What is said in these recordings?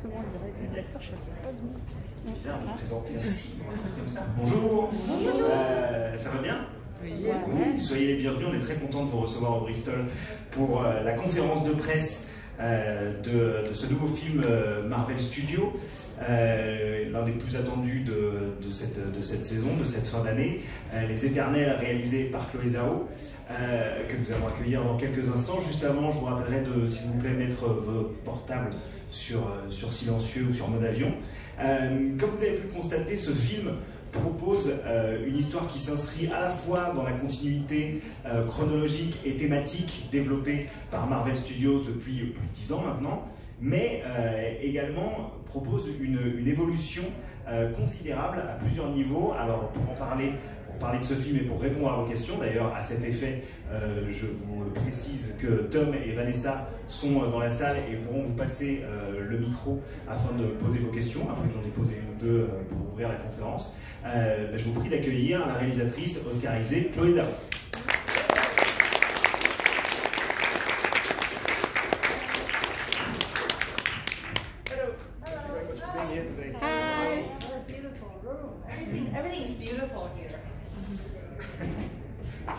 comment on dirait réalisateur, je sais pas. Bizarre de présenter ainsi, comme ça. Bonjour. Bonjour. Ça va bien? Oui. Oui, soyez les bienvenus, on est très content de vous recevoir au Bristol pour la conférence de presse de ce nouveau film Marvel Studios, l'un des plus attendus de cette saison, de cette fin d'année, Les Éternels, réalisé par Chloé Zhao, que nous allons accueillir dans quelques instants. Juste avant, je vous rappellerai de, s'il vous plaît, mettre vos portables sur silencieux ou sur mode avion. Comme vous avez pu le constater, ce film propose une histoire qui s'inscrit à la fois dans la continuité chronologique et thématique développée par Marvel Studios depuis plus de 10 ans maintenant, mais également propose une évolution considérable à plusieurs niveaux. Alors pour parler de ce film et pour répondre à vos questions, d'ailleurs à cet effet, je vous précise que Tom et Vanessa sont dans la salle et pourront vous passer le micro afin de poser vos questions, après que j'en ai posé une ou deux pour ouvrir la conférence. Je vous prie d'accueillir la réalisatrice oscarisée Chloé Zhao. Everything is beautiful here.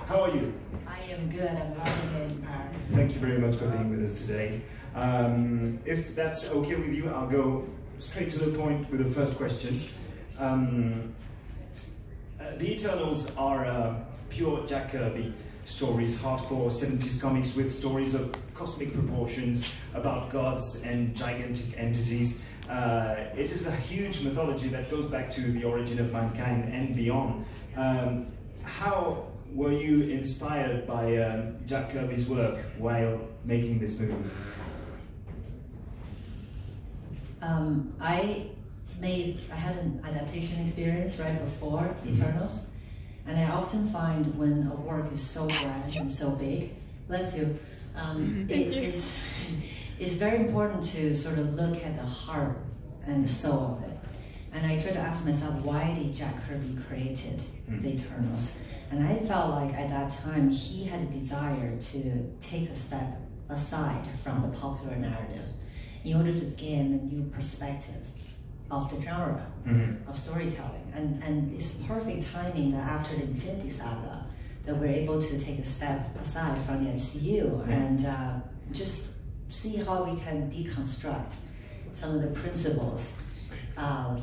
How are you? I am good. I'm living in Paris. Thank you very much for being with us today. If that's okay with you, I'll go straight to the point with the first question. The Eternels are pure Jack Kirby stories, hardcore 70s comics with stories of cosmic proportions about gods and gigantic entities. It is a huge mythology that goes back to the origin of mankind and beyond. How were you inspired by Jack Kirby's work while making this movie? I had an adaptation experience right before Eternals, and I often find when a work is so grand and so big, bless you, it's very important to sort of look at the heart and the soul of it. And I try to ask myself, why did Jack Kirby created the Eternals? And I felt like at that time he had a desire to take a step aside from the popular narrative in order to gain a new perspective of the genre of storytelling. And it's perfect timing that after the Infinity Saga that we're able to take a step aside from the MCU and just see how we can deconstruct some of the principles,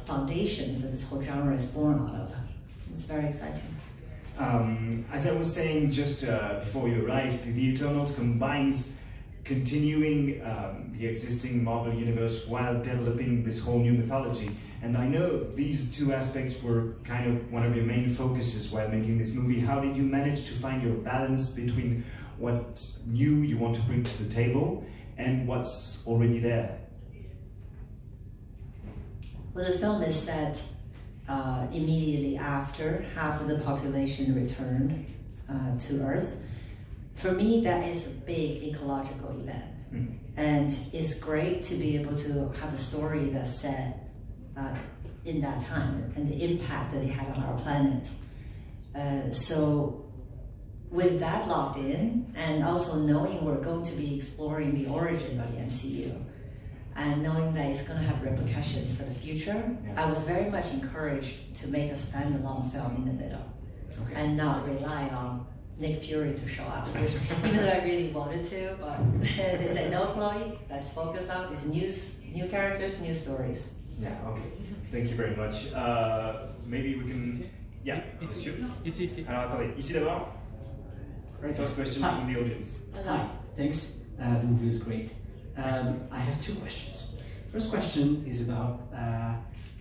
foundations that this whole genre is born out of. It's very exciting. As I was saying just before you arrived, the Eternals combines continuing the existing Marvel universe while developing this whole new mythology. And I know these two aspects were kind of one of your main focuses while making this movie. How did you manage to find your balance between what's new you want to bring to the table and what's already there? Well, the film is set immediately after half of the population returned to Earth. For me, that is a big ecological event. And it's great to be able to have a story that's set in that time and the impact that it had on our planet. So with that locked in, and also knowing we're going to be exploring the origin of the MCU, and knowing that it's going to have repercussions for the future, I was very much encouraged to make a standalone film in the middle, and not rely on Nick Fury to show up, even though I really wanted to, but they said, no, Chloe, let's focus on these new characters, new stories. Yeah, okay. Thank you very much. Maybe we can... Yeah, monsieur. Ici. Alors, attendez, ici d'abord. First question from the audience. Hi, thanks. The movie is great. I have two questions. First question is about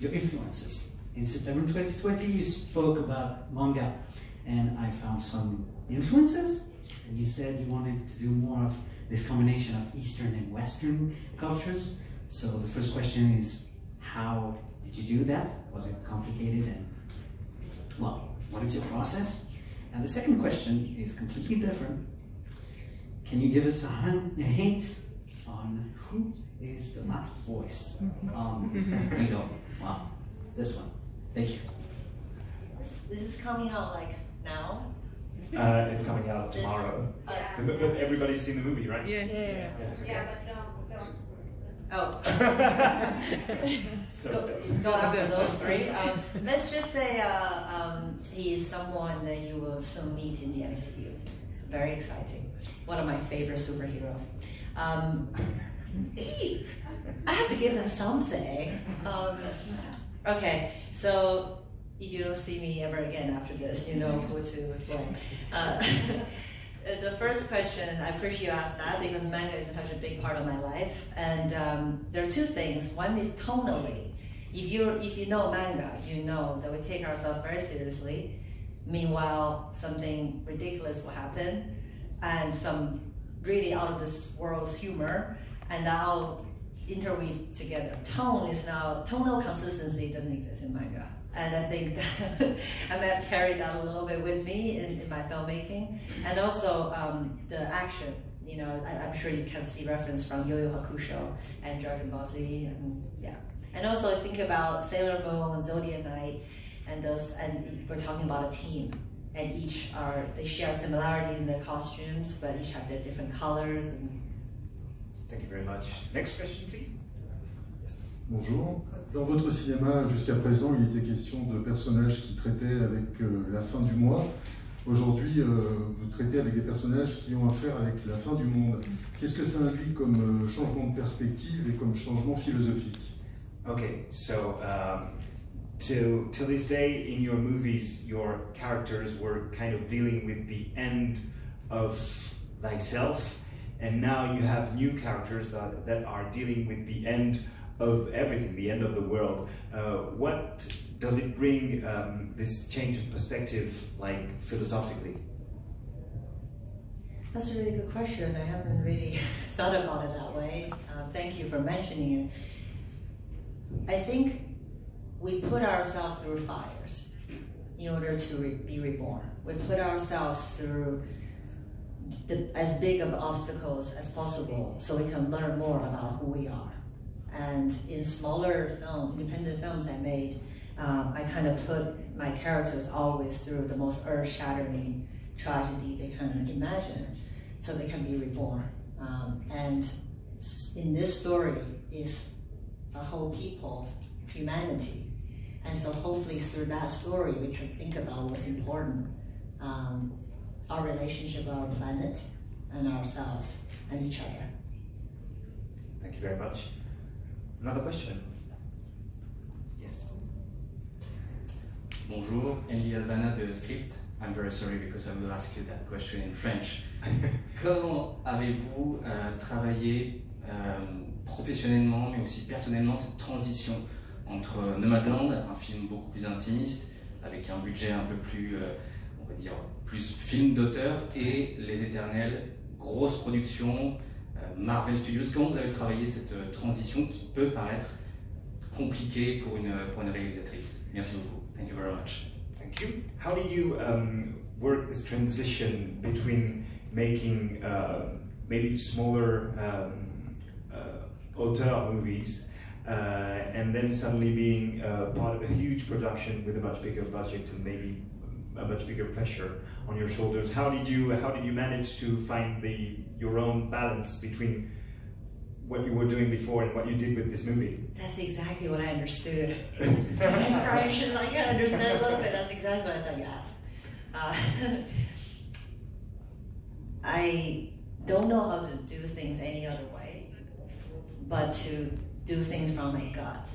your influences. In September 2020, you spoke about manga, and I found some influences, and you said you wanted to do more of this combination of Eastern and Western cultures. So the first question is, how did you do that? Was it complicated? And, well, what is your process? And the second question is completely different. Can you give us a hint on who is the last voice? There you go. Wow, this one. Thank you. This is coming out like now? It's coming out tomorrow. But everybody's seen the movie, right? Yeah, but don't. Oh. Go after those three. Let's just say he is someone that you will soon meet in the MCU. Very exciting. One of my favorite superheroes. I have to give them something. Okay, so if you don't see me ever again after this, you know who to blame. The first question, I appreciate you asked that because manga is such a big part of my life. And there are two things. One is tonally. If you know manga, you know that we take ourselves very seriously. Meanwhile, something ridiculous will happen, and some really out of this world's humor, and now interweave together. Tonal consistency doesn't exist in manga. And I think that I may have carried that a little bit with me in my filmmaking. And also the action, you know, I'm sure you can see reference from Yuyu Hakusho and Dragon Ball Z, and yeah. And also think about Sailor Moon and Zodiac Knight, and we're talking about a team. And they share similarities in their costumes, but each have their different colors. And thank you very much. Next question, please. Yes. Bonjour. Dans votre cinéma, jusqu'à présent, il était question de personnages qui traitaient avec la fin du mois. Aujourd'hui, vous traitez avec des personnages qui ont affaire avec la fin du monde. Qu'est-ce que ça implique comme changement de perspective et comme changement philosophique? Okay, so till this day in your movies, your characters were kind of dealing with the end of thyself, and now you have new characters that are dealing with the end of everything, the end of the world. What does it bring, this change of perspective, like philosophically? That's a really good question. I haven't really thought about it that way. Thank you for mentioning it. I think we put ourselves through fires in order to be reborn. We put ourselves through as big of obstacles as possible so we can learn more about who we are. And in smaller independent films I made, I kind of put my characters always through the most earth-shattering tragedy they can imagine, so they can be reborn. And in this story is a whole people, humanity. And so hopefully through that story we can think about what's important, our relationship with our planet and ourselves and each other. Thank you very much. Another question? Yes. Bonjour, Henry Albana de Script. I'm very sorry because I will ask you that question in French. Comment avez-vous travaillé professionnellement mais aussi personnellement cette transition entre Nomadland, un film beaucoup plus intimiste, avec un budget un peu plus, on va dire, plus film d'auteur, et Les Éternels, grosse production, Marvel Studios? Comment vous avez travaillé cette transition qui peut paraître compliquée pour une réalisatrice? Merci beaucoup. Thank you very much. Thank you. How did you work this transition between making maybe smaller auteur movies and then suddenly being part of a huge production with a much bigger budget and maybe a much bigger pressure on your shoulders? How did you manage to find your own balance between what you were doing before and what you did with this movie? That's exactly what I understood. Brian, she's like, I understand a little bit. That's exactly what I thought you asked. I don't know how to do things any other way, but to do things from my gut.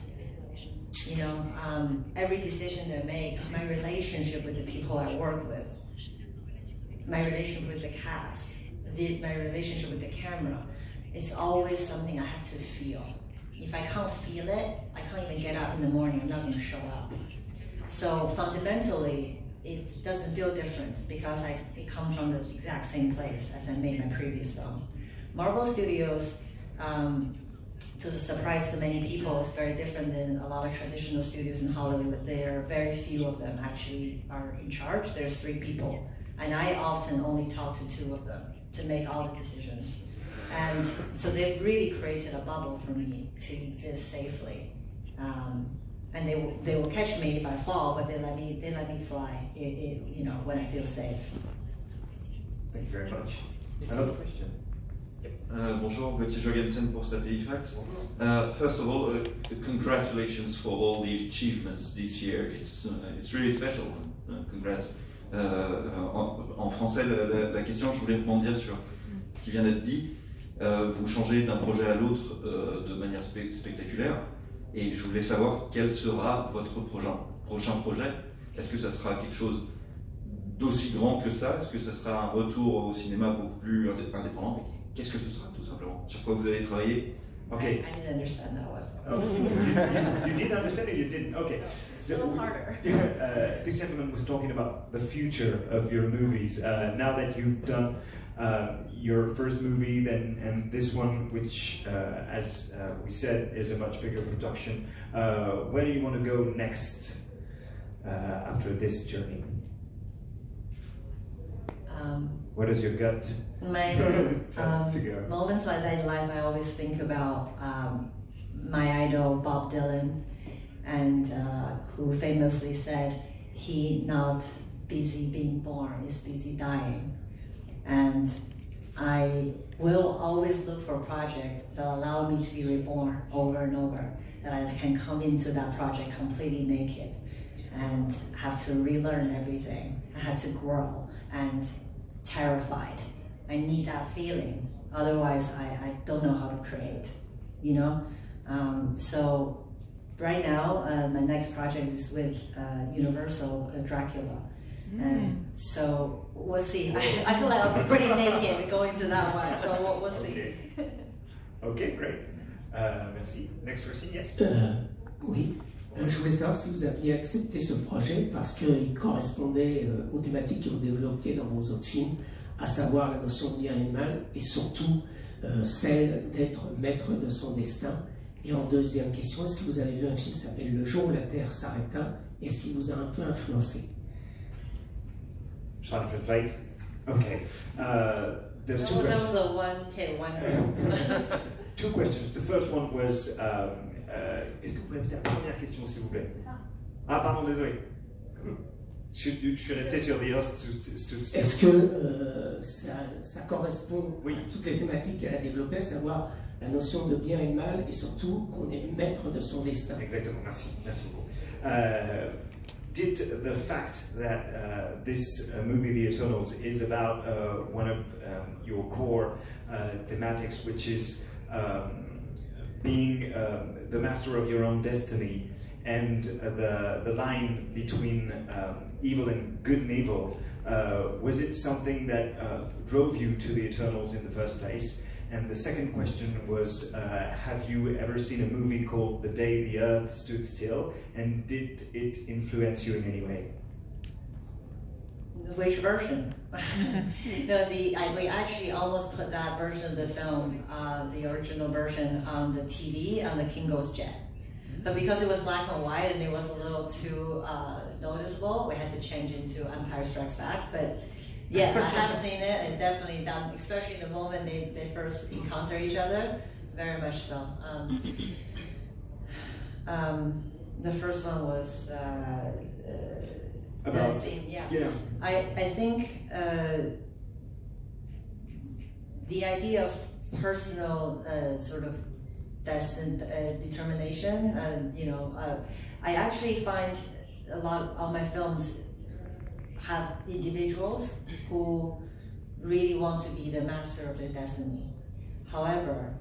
You know, every decision I make, my relationship with the people I work with, my relationship with the cast, my relationship with the camera, it's always something I have to feel. If I can't feel it, I can't even get up in the morning, I'm not going to show up. So fundamentally, it doesn't feel different because it comes from the exact same place as I made my previous films. Marvel Studios, to the surprise to many people, is very different than a lot of traditional studios in Hollywood. There are very few of them actually are in charge. There's 3 people. And I often only talk to 2 of them to make all the decisions. And so they've really created a bubble for me to exist safely. And they will catch me if I fall, but they let me fly, you know, when I feel safe. Thank you very much. Another question? Yep. Bonjour, Gauthier Jorgensen pour Satellifax. First of all, congratulations for all the achievements this year. It's really special. Congrats. En français, la question, je voulais rebondir sur ce qui vient d'être dit. Vous changez d'un projet à l'autre de manière spectaculaire, et je voulais savoir quel sera votre prochain projet. Est-ce que ça sera quelque chose d'aussi grand que ça? Est-ce que ça sera un retour au cinéma beaucoup plus indépendant? Qu'est-ce que ce sera tout simplement? Sur quoi vous allez travailler? Okay. I didn't understand that one. Oh, you didn't understand it? You didn't? Okay. So, It was harder. This gentleman was talking about the future of your movies. Now that you've done your first movie, and this one, which, as we said, is a much bigger production, where do you want to go next after this journey? Where does your gut My to go? moments like that in life, I always think about my idol Bob Dylan, and who famously said, "He not busy being born, is busy dying." And I will always look for projects that allow me to be reborn over and over, that I can come into that project completely naked and have to relearn everything. I had to grow and terrified. I need that feeling. Otherwise, I don't know how to create, you know? So right now, my next project is with Universal, Dracula. And so we'll see. I feel like I'll be pretty naked going to that one, so we'll see. Okay, okay, great. Merci. Next question, yes? Oui, je voulais savoir si vous aviez accepté ce projet parce qu'il correspondait aux thématiques que vous développiez dans vos autres films, à savoir la notion de bien et de mal, et surtout celle d'être maître de son destin. Et en deuxième question, est-ce que vous avez vu un film qui s'appelle Le jour où la Terre s'arrêta? Est-ce qu'il vous a un peu influencé? Trying to translate. Okay. There's two That questions. was a one-hit wonder. Two questions. The first one was, est-ce que vous pouvez répéter la première question, s'il vous plaît? Ah, pardon, désolé. Je suis resté sur The Host Stood Still. Est-ce que ça correspond Oui. à toutes les thématiques qu'elle a développées, à savoir la notion de bien et de mal, et surtout qu'on est maître de son destin? Exactement, merci. Merci beaucoup. Did the fact that this movie, The Eternels, is about one of your core thematics, which is being the master of your own destiny, and the line between evil and good and evil, was it something that drove you to the Eternals in the first place? And the second question was, have you ever seen a movie called The Day the Earth Stood Still, and did it influence you in any way? Which version? No, we actually almost put that version of the film, the original version, on the TV on the Kinko's jet. But because it was black and white and it was a little too noticeable, we had to change into Empire Strikes Back. But yes, I have seen it, and definitely, especially the moment they first encounter each other, very much so. The first one was About, the theme, yeah. Yeah. I think the idea of personal sort of determination, you know, I actually find a lot of my films have individuals who really want to be the master of their destiny. However,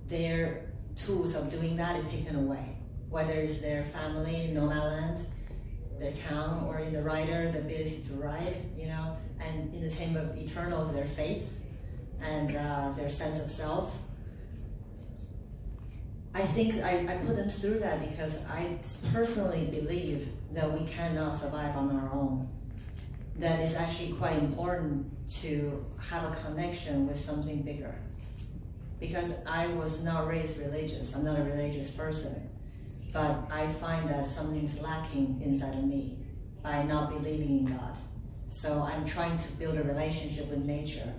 their tools of doing that is taken away, whether it's their family in Nomadland, their town, or in the writer, the ability to write, you know, and in the same of Eternals, their faith and their sense of self. I think I put them through that because I personally believe that we cannot survive on our own. That it's actually quite important to have a connection with something bigger. Because I was not raised religious, I'm not a religious person, but I find that something's lacking inside of me by not believing in God. So I'm trying to build a relationship with nature,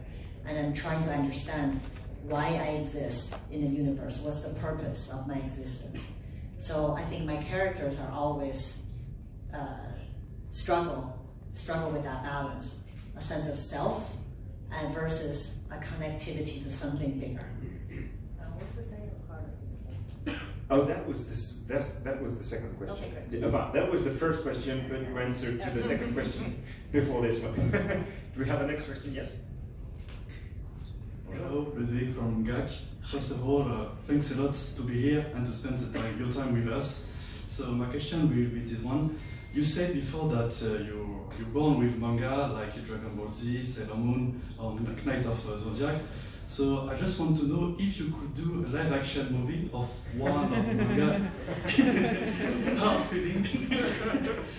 and I'm trying to understand why I exist in the universe, what's the purpose of my existence. So I think my characters are always struggle with that balance, a sense of self and versus a connectivity to something bigger. What's the second part? Oh, that was the second question. Okay, That was the first question, but you answered to the second question before this one. Do we have a next question? Yes. Hello, Ludwig from GAC. First of all, thanks a lot to be here and to spend your time with us. So my question will be this one. You said before that you're born with manga like Dragon Ball Z, Sailor Moon, or Knight of Zodiac. So I just want to know if you could do a live action movie of one of manga. How feeling?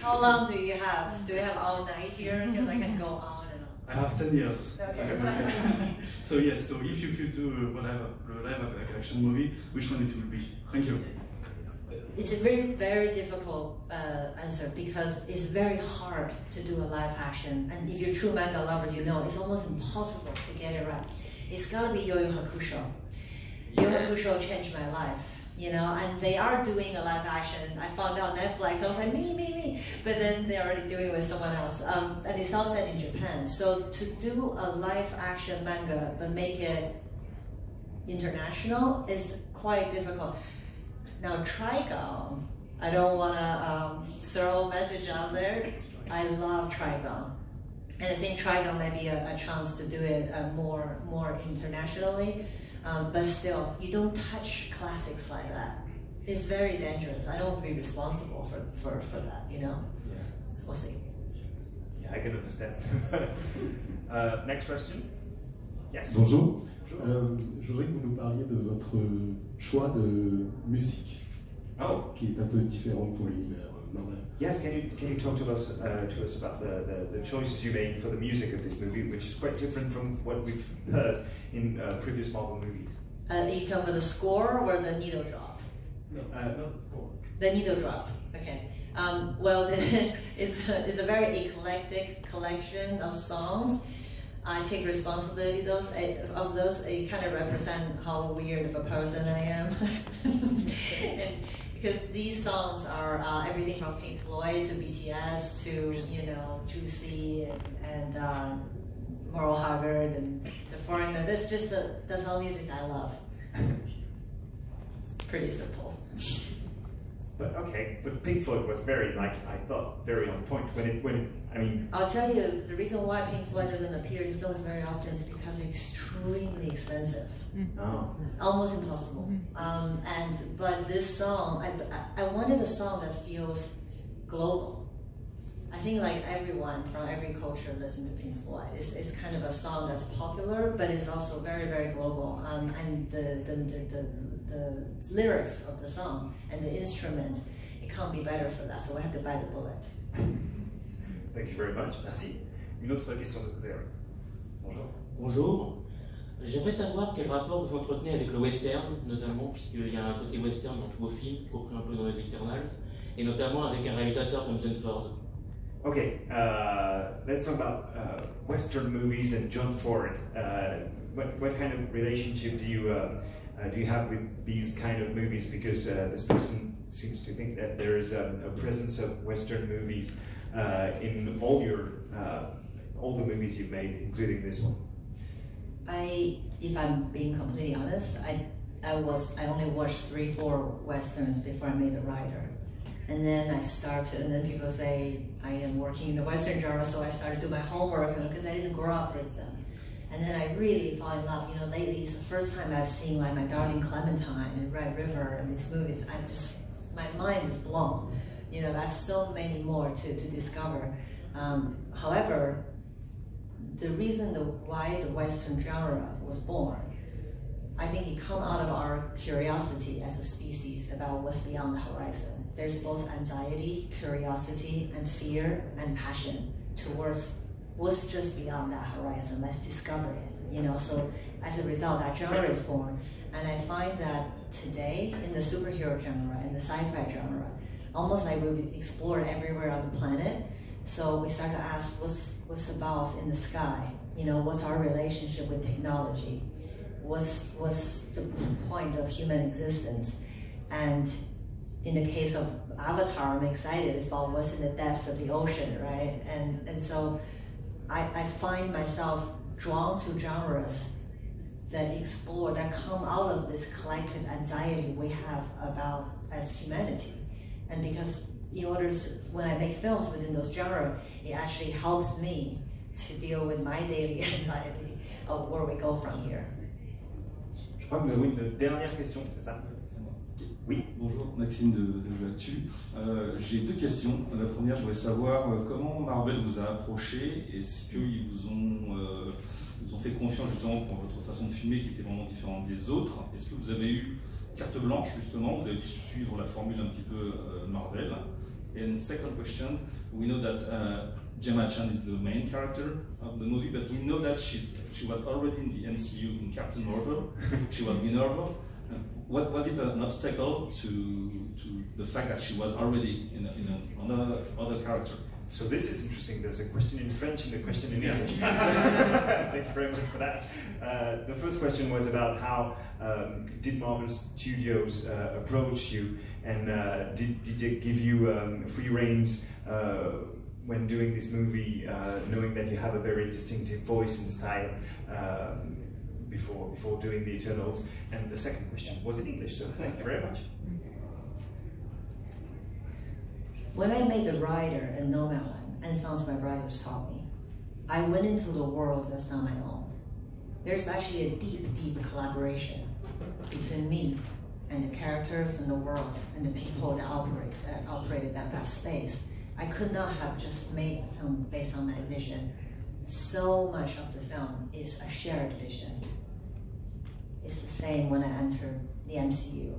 How long do you have? Do you have all night here? Because I can go on and on. I have 10 years. Okay. So yes, so if you could do a live action movie, which one it will be? Thank you. It's a very, very difficult answer because it's very hard to do a live action. And if you're true manga lovers, you know it's almost impossible to get it right. It's gotta be Yuyu Hakusho. Yuyu Hakusho changed my life, you know, and they are doing a live action. I found out Netflix, I was like, me. But then they're already doing it with someone else. And it's all set in Japan. So to do a live action manga, but make it international is quite difficult. Now, Trigon, I don't want to throw a message out there. I love Trigon. And I think Trigon might be a chance to do it more internationally. But still, you don't touch classics like that. It's very dangerous. I don't want to be responsible for that, you know? Yeah. So we'll see. Yeah, I can understand. Next question. Yes. Bonjour. Je voudrais que vous nous parliez de votre choix de musique, qui est un peu différent pour l'univers Marvel. Yes, can you talk to us about the choices you made for the music of this movie, which is quite different from what we've heard in previous Marvel movies? Are you talking about the score or the needle drop? No, not the score. The needle drop. Okay. Well, it's a very eclectic collection of songs. I take responsibility of those. It kind of represent how weird of a person I am. Because these songs are everything from Pink Floyd to BTS to, you know, Juicy and Merle Haggard and The Foreigner. That's all music I love. It's pretty simple. But okay, but Pink Floyd was very, I thought, very on point I mean. I'll tell you, the reason why Pink Floyd doesn't appear in films very often is because it's extremely expensive. Oh. Almost impossible. But this song, I wanted a song that feels global. I think like everyone from every culture listens to Pink Floyd. It's kind of a song that's popular, but it's also very, very global. And the lyrics of the song and the instrument, it can't be better for that, so we have to bite the bullet. Thank you very much. Merci. Une autre question de côté. Bonjour. Bonjour. J'aimerais savoir quel rapport vous entretenez avec le western, notamment, puisqu'il y a un côté western dans tous vos films, compris un peu dans les Eternels, et notamment avec un réalisateur comme John Ford. Okay, let's talk about Western movies and John Ford. What kind of relationship do you have with these kind of movies? Because this person seems to think that there is a presence of Western movies in all the movies you've made, including this one. If I'm being completely honest, I only watched 3-4 Westerns before I made The Rider. And then I started, and then people say I am working in the Western genre, so I started to do my homework because I didn't grow up with them. And then I really fall in love. You know, lately it's the first time I've seen like My Darling Clementine and Red River and these movies. My mind is blown. You know, I have so many more to discover. However, the reason why the Western genre was born, I think it comes out of our curiosity as a species about what's beyond the horizon. There's both anxiety, curiosity, and fear and passion towards what's just beyond that horizon. Let's discover it. You know, so as a result, that genre is born. And I find that today in the superhero genre and the sci-fi genre, almost like we've explored everywhere on the planet. So we start to ask, what's above in the sky? You know, what's our relationship with technology? What's the point of human existence? And in the case of Avatar, I'm excited. It's about what's in the depths of the ocean, right? And so I find myself drawn to genres that explore, that come out of this collective anxiety we have about as humanity. And because in order to, when I make films within those genres, it actually helps me to deal with my daily anxiety of where we go from here. Je crois que nous avons une dernière question, c'est ça? Oui. Bonjour, Maxime de Actu. J'ai deux questions. La première, je voudrais savoir comment Marvel vous a approché. Est-ce qu'ils vous ont fait confiance justement pour votre façon de filmer qui était vraiment différente des autres? Est-ce que vous avez eu carte blanche justement? Vous avez dû suivre la formule un petit peu Marvel? And second question, we know that Gemma Chan is the main character of the movie, but we know that she was already in the MCU in Captain Marvel. She was Minerva. What was it an obstacle to the fact that she was already in another character? So this is interesting. There's a question in French and a question in English. Thank you very much for that. The first question was about how did Marvel Studios approach you, and did they give you free reins when doing this movie, knowing that you have a very distinctive voice and style before doing the Eternels? And the second question was in English, so thank you very much. When I made The Rider in Nomadland, and songs my brothers taught me, I went into the world that's not my own. There's actually a deep, deep collaboration between me and the characters and the world and the people that operated that space. I could not have just made the film based on my vision. So much of the film is a shared vision. It's the same when I entered the MCU.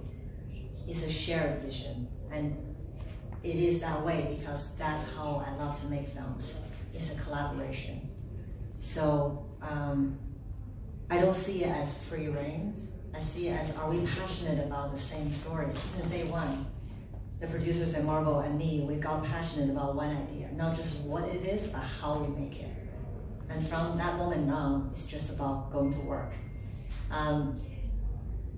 It's a shared vision, and it is that way because that's how I love to make films. It's a collaboration. So I don't see it as free reins. I see it as, are we passionate about the same story? Since day one, the producers at Marvel and me, we got passionate about one idea, not just what it is, but how we make it. And from that moment on, it's just about going to work.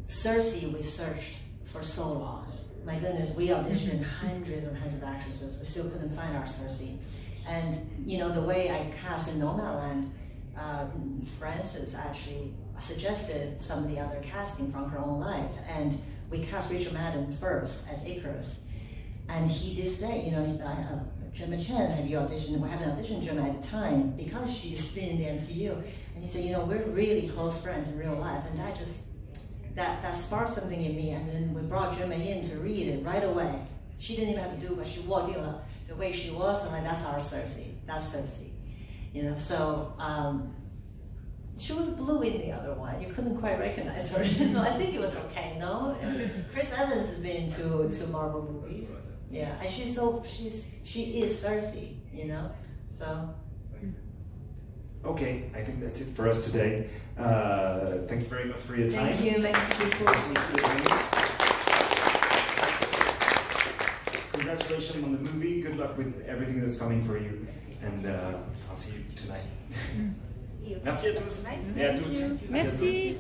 Cersei, we searched for so long. My goodness, we auditioned hundreds and hundreds of actresses. We still couldn't find our Cersei. And you know, the way I cast in Nomadland, Frances actually suggested some of the other casting from her own life. And we cast Richard Madden first as Icarus. And he did say, you know, Gemma Chan, have you auditioned? We haven't auditioned Gemma at the time because she's been in the MCU. And he said, you know, we're really close friends in real life. And that just, that sparked something in me. And then we brought Gemma in to read it right away. She didn't even have to do it, but she walked in the way she was. I'm like, that's our Cersei. That's Cersei. You know, so she was blue in the other one. You couldn't quite recognize her. So I think it was okay, no? And Chris Evans has been to Marvel movies. Yeah, and she is Cersei, you know, so. Okay, I think that's it for us today. Thank you very much for your time. Thank you, Mexico. Congratulations on the movie. Good luck with everything that's coming for you. And I'll see you tonight. Merci à tous et à toutes. Merci.